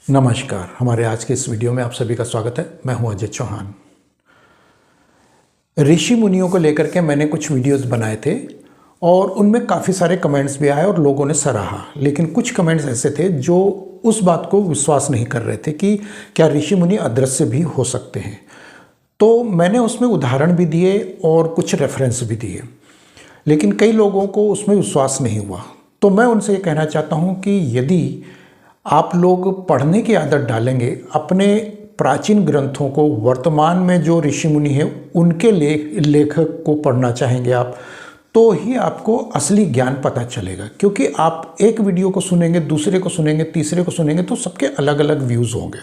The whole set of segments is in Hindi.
नमस्कार। हमारे आज के इस वीडियो में आप सभी का स्वागत है। मैं हूं अजय चौहान। ऋषि मुनियों को लेकर के मैंने कुछ वीडियोस बनाए थे और उनमें काफ़ी सारे कमेंट्स भी आए और लोगों ने सराहा, लेकिन कुछ कमेंट्स ऐसे थे जो उस बात को विश्वास नहीं कर रहे थे कि क्या ऋषि मुनि अदृश्य भी हो सकते हैं। तो मैंने उसमें उदाहरण भी दिए और कुछ रेफरेंस भी दिए, लेकिन कई लोगों को उसमें विश्वास नहीं हुआ। तो मैं उनसे ये कहना चाहता हूँ कि यदि आप लोग पढ़ने की आदत डालेंगे, अपने प्राचीन ग्रंथों को, वर्तमान में जो ऋषि मुनि हैं उनके लेखक को पढ़ना चाहेंगे आप, तो ही आपको असली ज्ञान पता चलेगा। क्योंकि आप एक वीडियो को सुनेंगे, दूसरे को सुनेंगे, तीसरे को सुनेंगे तो सबके अलग अलग व्यूज़ होंगे,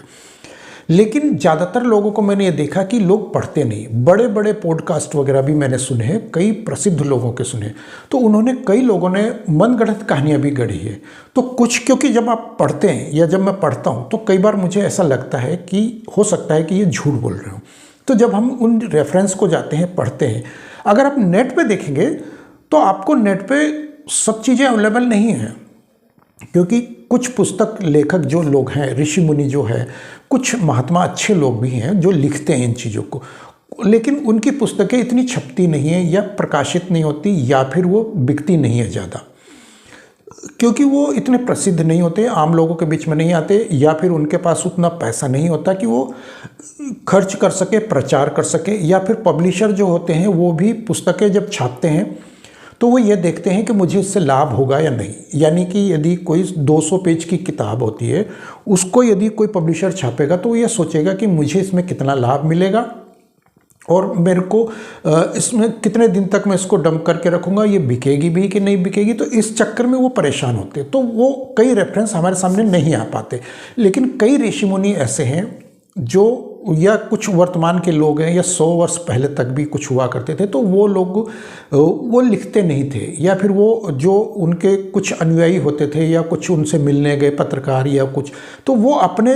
लेकिन ज़्यादातर लोगों को मैंने ये देखा कि लोग पढ़ते नहीं। बड़े बड़े पॉडकास्ट वगैरह भी मैंने सुने हैं, कई प्रसिद्ध लोगों के सुने, तो उन्होंने, कई लोगों ने मनगढ़ंत कहानियाँ भी गढ़ी है। तो कुछ, क्योंकि जब आप पढ़ते हैं या जब मैं पढ़ता हूँ तो कई बार मुझे ऐसा लगता है कि हो सकता है कि ये झूठ बोल रहे हो। तो जब हम उन रेफरेंस को जाते हैं, पढ़ते हैं, अगर आप नेट पर देखेंगे तो आपको नेट पर सब चीज़ें अवेलेबल नहीं हैं, क्योंकि कुछ पुस्तक लेखक जो लोग हैं, ऋषि मुनि जो है, कुछ महात्मा अच्छे लोग भी हैं जो लिखते हैं इन चीज़ों को, लेकिन उनकी पुस्तकें इतनी छपती नहीं है या प्रकाशित नहीं होती, या फिर वो बिकती नहीं है ज़्यादा, क्योंकि वो इतने प्रसिद्ध नहीं होते, आम लोगों के बीच में नहीं आते, या फिर उनके पास उतना पैसा नहीं होता कि वो खर्च कर सके, प्रचार कर सके। या फिर पब्लिशर जो होते हैं वो भी पुस्तकें जब छापते हैं तो वो ये देखते हैं कि मुझे इससे लाभ होगा या नहीं। यानी कि यदि कोई 200 पेज की किताब होती है, उसको यदि कोई पब्लिशर छापेगा तो ये सोचेगा कि मुझे इसमें कितना लाभ मिलेगा और मेरे को इसमें कितने दिन तक मैं इसको डंप करके रखूँगा, ये बिकेगी भी कि नहीं बिकेगी। तो इस चक्कर में वो परेशान होते हैं, तो वो कई रेफरेंस हमारे सामने नहीं आ पाते। लेकिन कई ऋषि मुनि ऐसे हैं जो, या कुछ वर्तमान के लोग हैं, या 100 वर्ष पहले तक भी कुछ हुआ करते थे, तो वो लोग वो लिखते नहीं थे, या फिर वो जो उनके कुछ अनुयायी होते थे या कुछ उनसे मिलने गए पत्रकार या कुछ, तो वो अपने,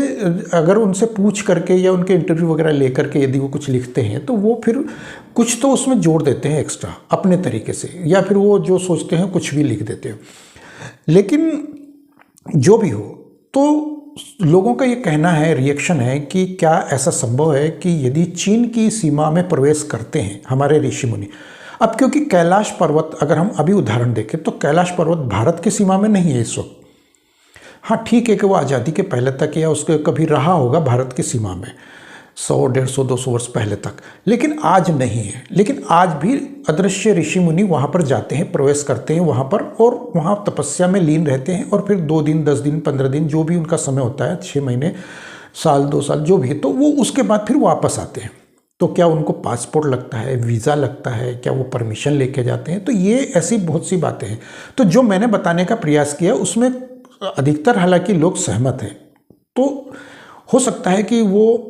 अगर उनसे पूछ करके या उनके इंटरव्यू वगैरह लेकर के यदि वो कुछ लिखते हैं तो वो फिर कुछ तो उसमें जोड़ देते हैं एक्स्ट्रा अपने तरीके से, या फिर वो जो सोचते हैं कुछ भी लिख देते हैं। लेकिन जो भी हो, तो लोगों का ये कहना है, रिएक्शन है कि क्या ऐसा संभव है कि यदि चीन की सीमा में प्रवेश करते हैं हमारे ऋषि मुनि। अब क्योंकि कैलाश पर्वत, अगर हम अभी उदाहरण देखें तो कैलाश पर्वत भारत की सीमा में नहीं है इस वक्त। हाँ ठीक है कि वो आज़ादी के पहले तक या उसके कभी रहा होगा भारत की सीमा में 100, 150, 200 वर्ष पहले तक, लेकिन आज नहीं है। लेकिन आज भी अदृश्य ऋषि मुनि वहाँ पर जाते हैं, प्रवेश करते हैं वहाँ पर, और वहाँ तपस्या में लीन रहते हैं, और फिर 2 दिन, 10 दिन, 15 दिन, जो भी उनका समय होता है, 6 महीने, साल, 2 साल, जो भी है, तो वो उसके बाद फिर वापस आते हैं। तो क्या उनको पासपोर्ट लगता है, वीज़ा लगता है, क्या वो परमिशन लेके जाते हैं? तो ये ऐसी बहुत सी बातें हैं। तो जो मैंने बताने का प्रयास किया उसमें अधिकतर हालांकि लोग सहमत हैं। तो हो सकता है कि वो,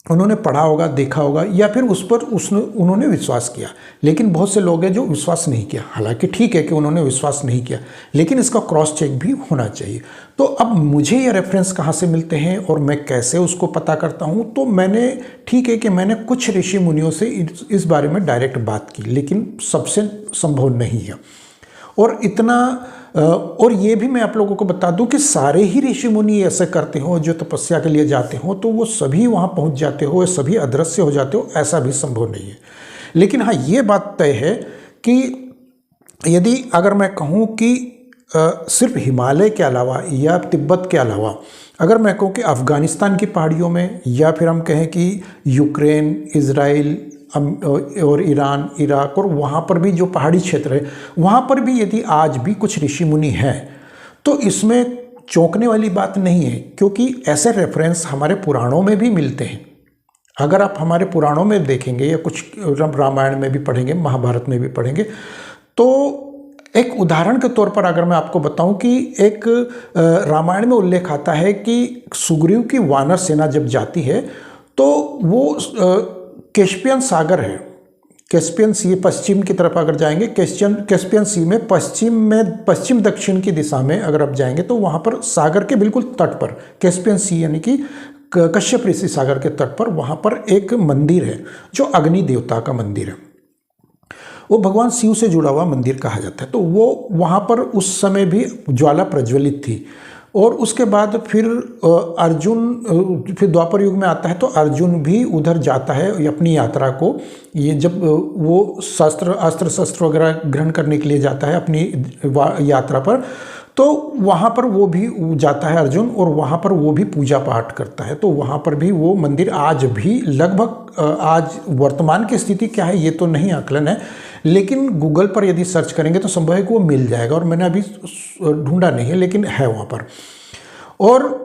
उन्होंने पढ़ा होगा, देखा होगा, या फिर उस पर उन्होंने विश्वास किया। लेकिन बहुत से लोग हैं जो विश्वास नहीं किया। हालांकि ठीक है कि उन्होंने विश्वास नहीं किया, लेकिन इसका क्रॉस चेक भी होना चाहिए। तो अब मुझे ये रेफरेंस कहाँ से मिलते हैं और मैं कैसे उसको पता करता हूँ? तो मैंने, ठीक है कि मैंने कुछ ऋषि मुनियों से इस बारे में डायरेक्ट बात की, लेकिन सबसे संभव नहीं है। और इतना, और ये भी मैं आप लोगों को बता दूं कि सारे ही ऋषि मुनि ऐसे करते हो, जो तपस्या के लिए जाते हो तो वो सभी वहाँ पहुँच जाते हो, सभी अदृश्य हो जाते हो, ऐसा भी संभव नहीं है। लेकिन हाँ, ये बात तय है कि यदि अगर मैं कहूँ कि सिर्फ हिमालय के अलावा या तिब्बत के अलावा, अगर मैं कहूँ कि अफ़गानिस्तान की पहाड़ियों में, या फिर हम कहें कि यूक्रेन, इज़राइल और ईरान, इराक, और वहाँ पर भी जो पहाड़ी क्षेत्र है, वहाँ पर भी यदि आज भी कुछ ऋषि मुनि हैं, तो इसमें चौंकने वाली बात नहीं है, क्योंकि ऐसे रेफरेंस हमारे पुराणों में भी मिलते हैं। अगर आप हमारे पुराणों में देखेंगे, या कुछ रामायण में भी पढ़ेंगे, महाभारत में भी पढ़ेंगे, तो एक उदाहरण के तौर पर अगर मैं आपको बताऊं कि एक रामायण में उल्लेख आता है कि सुग्रीव की वानर सेना जब जाती है तो वो कैस्पियन सागर है, कैस्पियन सी, पश्चिम की तरफ अगर जाएंगे, कैस्पियन सी में पश्चिम दक्षिण की दिशा में अगर आप जाएंगे तो वहाँ पर सागर के बिल्कुल तट पर, कैस्पियन सी यानी कि कश्यप ऋषि सागर के तट पर, वहाँ पर एक मंदिर है जो अग्नि देवता का मंदिर है। वो भगवान शिव से जुड़ा हुआ मंदिर कहा जाता है। तो वो वहाँ पर उस समय भी ज्वाला प्रज्वलित थी, और उसके बाद फिर अर्जुन फिर द्वापर युग में आता है तो अर्जुन भी उधर जाता है अपनी यात्रा को, ये जब वो अस्त्र शस्त्र वगैरह ग्रहण करने के लिए जाता है अपनी यात्रा पर, तो वहाँ पर वो भी जाता है अर्जुन, और वहाँ पर वो भी पूजा पाठ करता है। तो वहाँ पर भी वो मंदिर आज भी लगभग, आज वर्तमान की स्थिति क्या है ये तो नहीं आकलन है, लेकिन गूगल पर यदि सर्च करेंगे तो संभव है कि वो मिल जाएगा, और मैंने अभी ढूंढा नहीं है लेकिन है वहाँ पर। और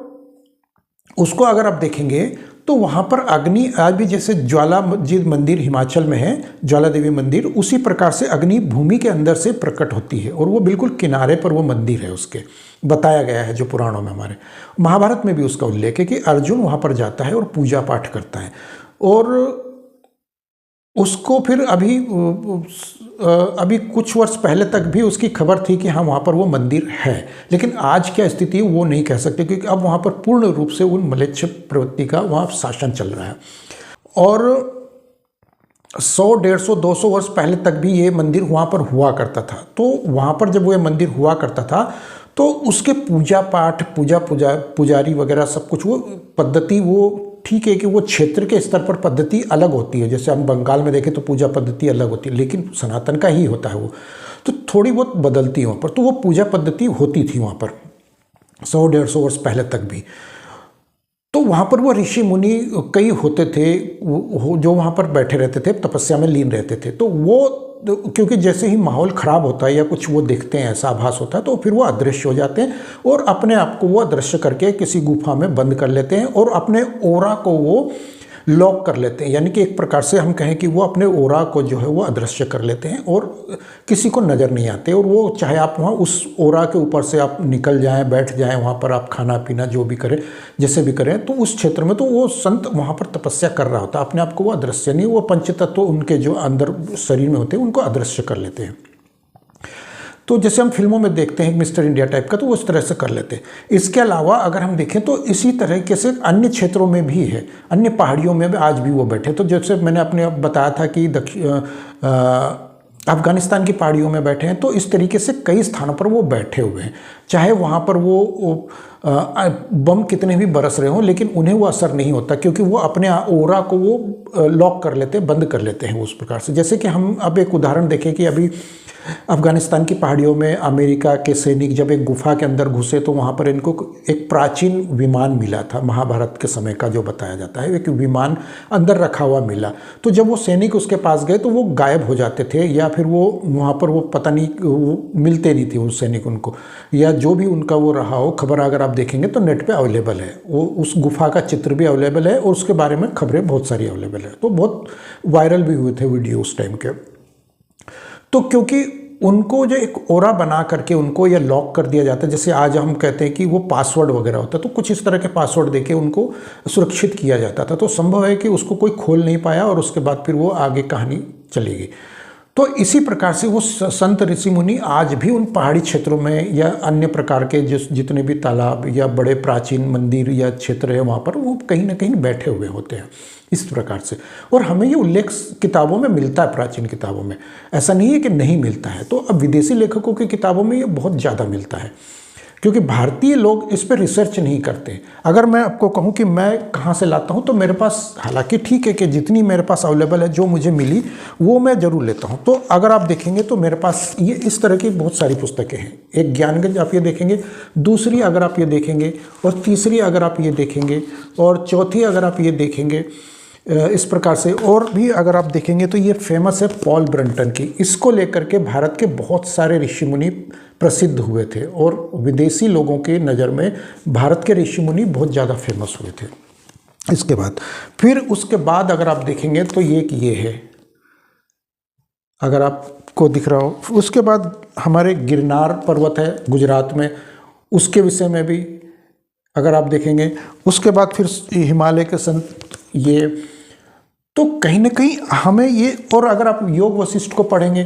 उसको अगर आप देखेंगे तो वहाँ पर अग्नि आज भी, जैसे ज्वाला जी मंदिर हिमाचल में है, ज्वाला देवी मंदिर, उसी प्रकार से अग्नि भूमि के अंदर से प्रकट होती है, और वो बिल्कुल किनारे पर वो मंदिर है उसके, बताया गया है जो पुराणों में, हमारे महाभारत में भी उसका उल्लेख है कि अर्जुन वहाँ पर जाता है और पूजा पाठ करता है। और उसको फिर अभी कुछ वर्ष पहले तक भी उसकी खबर थी कि हाँ वहाँ पर वो मंदिर है, लेकिन आज क्या स्थिति है वो नहीं कह सकते, क्योंकि अब वहाँ पर पूर्ण रूप से उन म्लेच्छ प्रवृत्ति का वहाँ शासन चल रहा है। और 100, 150, 200 वर्ष पहले तक भी ये मंदिर वहाँ पर हुआ करता था। तो वहाँ पर जब वो मंदिर हुआ करता था तो उसके पूजा पाठ, पुजारी वगैरह सब कुछ, वो पद्धति, वो ठीक है कि वो क्षेत्र के स्तर पर पद्धति अलग होती है, जैसे हम बंगाल में देखें तो पूजा पद्धति अलग होती है, लेकिन सनातन का ही होता है वो, तो थोड़ी बहुत बदलती है वहाँ पर। तो वो पूजा पद्धति होती थी वहाँ पर 100, 150 वर्ष पहले तक भी। तो वहाँ पर वो ऋषि मुनि कई होते थे जो वहाँ पर बैठे रहते थे, तपस्या में लीन रहते थे। तो वो, क्योंकि जैसे ही माहौल ख़राब होता है या कुछ वो देखते हैं, ऐसा आभास होता है, तो फिर वो अदृश्य हो जाते हैं और अपने आप को वो अदृश्य करके किसी गुफा में बंद कर लेते हैं और अपने ओरा को वो लॉक कर लेते हैं। यानी कि एक प्रकार से हम कहें कि वो अपने ओरा को जो है वो अदृश्य कर लेते हैं और किसी को नज़र नहीं आते। और वो चाहे आप वहाँ उस ओरा के ऊपर से आप निकल जाएं, बैठ जाएं, वहाँ पर आप खाना पीना जो भी करें, जैसे भी करें, तो उस क्षेत्र में तो वो संत वहाँ पर तपस्या कर रहा होता है, अपने आप को वो अदृश्य नहीं, वो पंचतत्व उनके जो अंदर शरीर में होते हैं उनको अदृश्य कर लेते हैं। तो जैसे हम फिल्मों में देखते हैं मिस्टर इंडिया टाइप का, तो वो इस तरह से कर लेते हैं। इसके अलावा अगर हम देखें तो इसी तरीके से अन्य क्षेत्रों में भी है, अन्य पहाड़ियों में भी आज भी वो बैठे। तो जैसे मैंने अपने बताया था कि अफगानिस्तान की पहाड़ियों में बैठे हैं, तो इस तरीके से कई स्थानों पर वो बैठे हुए हैं। चाहे वहाँ पर वो बम कितने भी बरस रहे हों, लेकिन उन्हें वो असर नहीं होता, क्योंकि वो अपने ओरा को वो लॉक कर लेते हैं, बंद कर लेते हैं उस प्रकार से। जैसे कि हम अब एक उदाहरण देखें कि अभी अफगानिस्तान की पहाड़ियों में अमेरिका के सैनिक जब एक गुफा के अंदर घुसे, तो वहाँ पर इनको एक प्राचीन विमान मिला था, महाभारत के समय का जो बताया जाता है, एक विमान अंदर रखा हुआ मिला। तो जब वो सैनिक उसके पास गए तो वो गायब हो जाते थे, या फिर वो वहाँ पर वो पता नहीं, वो मिलते नहीं थे वो सैनिक उनको, या जो भी उनका वो रहा हो। खबर अगर आप देखेंगे तो नेट पे अवेलेबल है, वो उस गुफा का चित्र भी अवेलेबल है और उसके बारे में खबरें बहुत सारी अवेलेबल है। तो बहुत वायरल भी हुए थे वीडियो उस टाइम के। तो क्योंकि उनको जो एक ओरा बना करके उनको या लॉक कर दिया जाता है, जैसे आज हम कहते हैं कि वो पासवर्ड वगैरह होता है, तो कुछ इस तरह के पासवर्ड देके उनको सुरक्षित किया जाता था। तो संभव है कि उसको कोई खोल नहीं पाया और उसके बाद फिर वो आगे कहानी चली गई। तो इसी प्रकार से वो संत ऋषि मुनि आज भी उन पहाड़ी क्षेत्रों में या अन्य प्रकार के जितने भी तालाब या बड़े प्राचीन मंदिर या क्षेत्र है, वहाँ पर वो कहीं ना कहीं बैठे हुए होते हैं इस प्रकार से। और हमें ये उल्लेख किताबों में मिलता है, प्राचीन किताबों में, ऐसा नहीं है कि नहीं मिलता है। तो अब विदेशी लेखकों की किताबों में ये बहुत ज़्यादा मिलता है, क्योंकि भारतीय लोग इस पर रिसर्च नहीं करते। अगर मैं आपको कहूँ कि मैं कहाँ से लाता हूँ, तो मेरे पास, हालांकि ठीक है कि जितनी मेरे पास अवेलेबल है, जो मुझे मिली वो मैं ज़रूर लेता हूँ। तो अगर आप देखेंगे तो मेरे पास ये इस तरह की बहुत सारी पुस्तकें हैं। एक ज्ञानगंज आप ये देखेंगे, दूसरी अगर आप ये देखेंगे, और तीसरी अगर आप ये देखेंगे, और चौथी अगर आप ये देखेंगे, इस प्रकार से। और भी अगर आप देखेंगे तो ये फेमस है पॉल ब्रंटन की। इसको लेकर के भारत के बहुत सारे ऋषि मुनि प्रसिद्ध हुए थे और विदेशी लोगों के नज़र में भारत के ऋषि मुनि बहुत ज़्यादा फेमस हुए थे। इसके बाद फिर उसके बाद अगर आप देखेंगे तो ये है, अगर आपको दिख रहा हो। उसके बाद हमारे गिरनार पर्वत है गुजरात में, उसके विषय में भी अगर आप देखेंगे। उसके बाद फिर हिमालय के संत, ये तो कहीं ना कहीं हमें ये, और अगर आप योग वशिष्ठ को पढ़ेंगे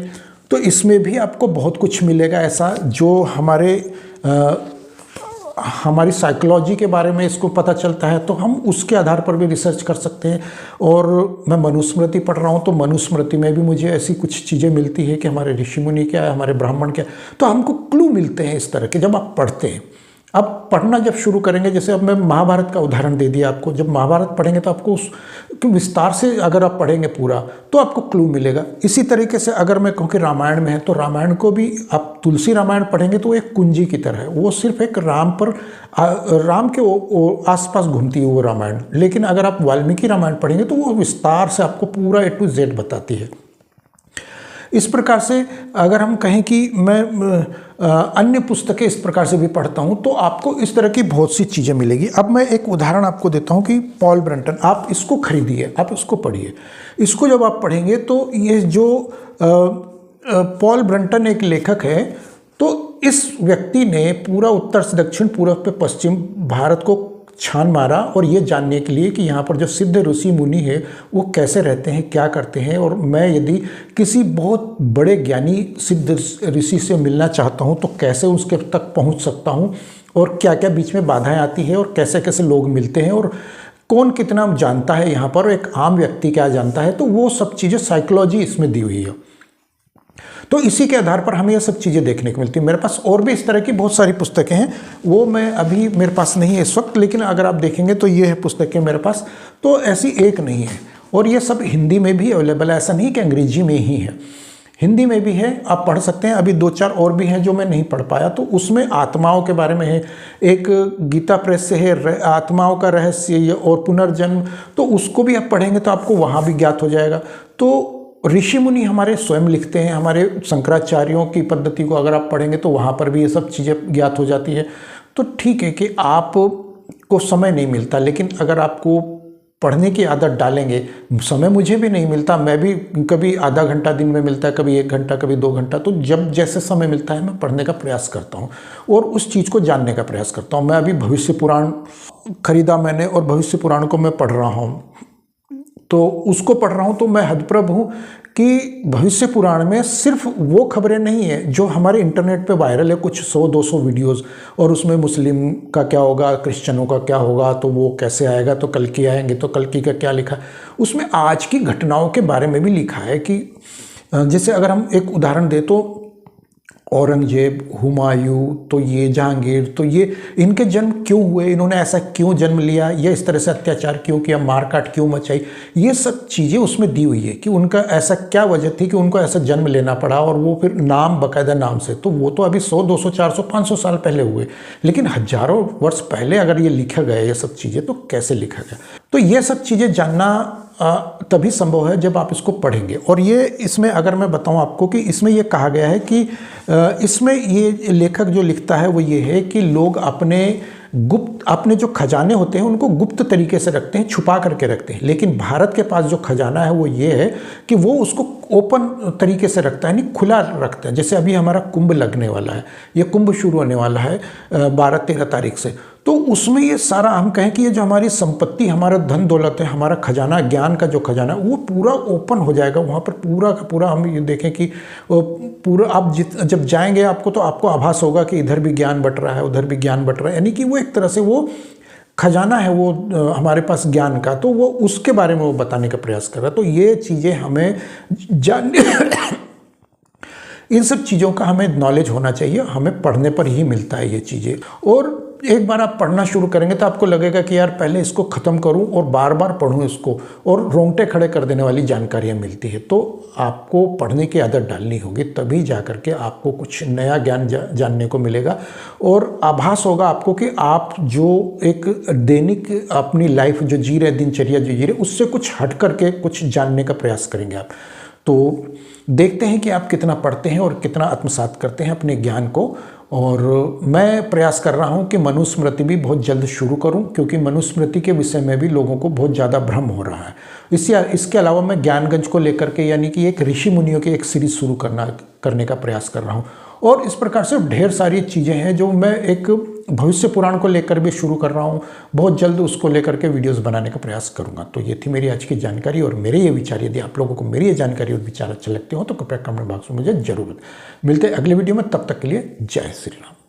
तो इसमें भी आपको बहुत कुछ मिलेगा ऐसा जो हमारी साइकोलॉजी के बारे में इसको पता चलता है। तो हम उसके आधार पर भी रिसर्च कर सकते हैं। और मैं मनुस्मृति पढ़ रहा हूँ, तो मनुस्मृति में भी मुझे ऐसी कुछ चीज़ें मिलती है कि हमारे ऋषि मुनि क्या है, हमारे ब्राह्मण क्या है। तो हमको क्लू मिलते हैं इस तरह के जब आप पढ़ते हैं। अब पढ़ना जब शुरू करेंगे, जैसे अब मैं महाभारत का उदाहरण दे दिया आपको, जब महाभारत पढ़ेंगे तो आपको उस विस्तार से अगर आप पढ़ेंगे पूरा तो आपको क्लू मिलेगा। इसी तरीके से अगर मैं कहूँ कि रामायण में है तो रामायण को भी आप तुलसी रामायण पढ़ेंगे तो वो एक कुंजी की तरह है, वो सिर्फ एक राम के आसपास घूमती है वो रामायण। लेकिन अगर आप वाल्मीकि रामायण पढ़ेंगे तो वो विस्तार से आपको पूरा A to Z बताती है। इस प्रकार से अगर हम कहें कि मैं अन्य पुस्तकें इस प्रकार से भी पढ़ता हूं तो आपको इस तरह की बहुत सी चीज़ें मिलेगी। अब मैं एक उदाहरण आपको देता हूं कि पॉल ब्रंटन, आप इसको खरीदिए, आप इसको पढ़िए। इसको जब आप पढ़ेंगे तो ये जो पॉल ब्रंटन एक लेखक है, तो इस व्यक्ति ने पूरा उत्तर से दक्षिण, पूर्व पे पश्चिम भारत को छान मारा और ये जानने के लिए कि यहाँ पर जो सिद्ध ऋषि मुनि है वो कैसे रहते हैं, क्या करते हैं, और मैं यदि किसी बहुत बड़े ज्ञानी सिद्ध ऋषि से मिलना चाहता हूँ तो कैसे उसके तक पहुँच सकता हूँ, और क्या क्या बीच में बाधाएं आती है, और कैसे कैसे लोग मिलते हैं, और कौन कितना जानता है यहाँ पर, एक आम व्यक्ति क्या जानता है। तो वो सब चीज़ें साइकोलॉजी इसमें दी हुई है। तो इसी के आधार पर हमें ये सब चीज़ें देखने को मिलती है। मेरे पास और भी इस तरह की बहुत सारी पुस्तकें हैं, वो मैं अभी मेरे पास नहीं है इस वक्त, लेकिन अगर आप देखेंगे तो ये है पुस्तकें मेरे पास। तो ऐसी एक नहीं है, और ये सब हिंदी में भी अवेलेबल है, ऐसा नहीं कि अंग्रेजी में ही है, हिंदी में भी है, आप पढ़ सकते हैं। अभी 2-4 और भी हैं जो मैं नहीं पढ़ पाया, तो उसमें आत्माओं के बारे में है, एक गीता प्रेस से है आत्माओं का रहस्य और पुनर्जन्म, तो उसको भी आप पढ़ेंगे तो आपको वहाँ भी ज्ञात हो जाएगा। तो ऋषि मुनि हमारे स्वयं लिखते हैं, हमारे शंकराचार्यों की पद्धति को अगर आप पढ़ेंगे तो वहाँ पर भी ये सब चीज़ें ज्ञात हो जाती है। तो ठीक है कि आपको समय नहीं मिलता, लेकिन अगर आपको पढ़ने की आदत डालेंगे, समय मुझे भी नहीं मिलता, मैं भी कभी आधा घंटा दिन में मिलता है, कभी 1 घंटा, कभी 2 घंटा, तो जब जैसे समय मिलता है मैं पढ़ने का प्रयास करता हूँ और उस चीज़ को जानने का प्रयास करता हूँ। मैं अभी भविष्य पुराण खरीदा मैंने और भविष्य पुराण को मैं पढ़ रहा हूँ, तो उसको पढ़ रहा हूँ तो मैं हदप्रभ हूँ कि भविष्य पुराण में सिर्फ वो खबरें नहीं है जो हमारे इंटरनेट पे वायरल है, कुछ 100-200 वीडियोस, और उसमें मुस्लिम का क्या होगा, क्रिश्चियनों का क्या होगा, तो वो कैसे आएगा, तो कल्कि आएंगे तो कल्कि का क्या लिखा। उसमें आज की घटनाओं के बारे में भी लिखा है कि जैसे अगर हम एक उदाहरण दें तो औरंगजेब, हुमायूं, तो ये जहांगीर, तो ये इनके जन्म क्यों हुए, इन्होंने ऐसा क्यों जन्म लिया, या इस तरह से अत्याचार क्यों किया, मारकाट क्यों मचाई, ये सब चीज़ें उसमें दी हुई है कि उनका ऐसा क्या वजह थी कि उनको ऐसा जन्म लेना पड़ा, और वो फिर नाम बाकायदा नाम से। तो वो तो अभी 100-200, 400, 500 साल पहले हुए, लेकिन हजारों वर्ष पहले अगर ये लिखा गया ये सब चीज़ें, तो कैसे लिखा गया। तो ये सब चीज़ें जानना तभी संभव है जब आप इसको पढ़ेंगे। और ये इसमें अगर मैं बताऊं आपको कि इसमें ये कहा गया है कि इसमें ये लेखक जो लिखता है वो ये है कि लोग अपने जो खजाने होते हैं उनको गुप्त तरीके से रखते हैं, छुपा करके रखते हैं, लेकिन भारत के पास जो खजाना है वो ये है कि वो उसको ओपन तरीके से रखता है, नहीं खुला रखता है। जैसे अभी हमारा कुंभ लगने वाला है, ये कुंभ शुरू होने वाला है 12-13 तारीख से, तो उसमें ये सारा हम कहें कि ये जो हमारी संपत्ति, हमारा धन दौलत है, हमारा खजाना, ज्ञान का जो खजाना है, वो पूरा ओपन हो जाएगा वहाँ पर, पूरा का पूरा। हम ये देखें कि पूरा आप जब जाएंगे आपको तो आपको आभास होगा कि इधर भी ज्ञान बट रहा है, उधर भी ज्ञान बट रहा है, यानी कि वो एक तरह से वो खजाना है वो हमारे पास ज्ञान का, तो वो उसके बारे में वो बताने का प्रयास कर रहा है। तो ये चीज़ें हमें जानने इन सब चीज़ों का हमें नॉलेज होना चाहिए, हमें पढ़ने पर ही मिलता है ये चीज़ें। और एक बार आप पढ़ना शुरू करेंगे तो आपको लगेगा कि यार पहले इसको ख़त्म करूं और बार बार पढूं इसको, और रोंगटे खड़े कर देने वाली जानकारियां मिलती है। तो आपको पढ़ने की आदत डालनी होगी, तभी जा करके आपको कुछ नया ज्ञान जानने को मिलेगा, और आभास होगा आपको कि आप जो एक दैनिक अपनी लाइफ जो जी रहे, दिनचर्या जो जी रहे, उससे कुछ हट करके कुछ जानने का प्रयास करेंगे आप। तो देखते हैं कि आप कितना पढ़ते हैं और कितना आत्मसात करते हैं अपने ज्ञान को। और मैं प्रयास कर रहा हूं कि मनुस्मृति भी बहुत जल्द शुरू करूं, क्योंकि मनुस्मृति के विषय में भी लोगों को बहुत ज़्यादा भ्रम हो रहा है। इसके अलावा मैं ज्ञानगंज को लेकर के, यानी कि एक ऋषि मुनियों की एक सीरीज शुरू करने का प्रयास कर रहा हूं। और इस प्रकार से ढेर सारी चीज़ें हैं जो मैं एक भविष्य पुराण को लेकर भी शुरू कर रहा हूँ, बहुत जल्द उसको लेकर के वीडियोस बनाने का प्रयास करूँगा। तो ये थी मेरी आज की जानकारी और मेरे ये विचार। यदि आप लोगों को मेरी ये जानकारी और विचार अच्छे लगते हो तो कृपया कमेंट बॉक्स में मुझे जरूर मिलते हैं अगले वीडियो में। तब तक के लिए जय श्री राम।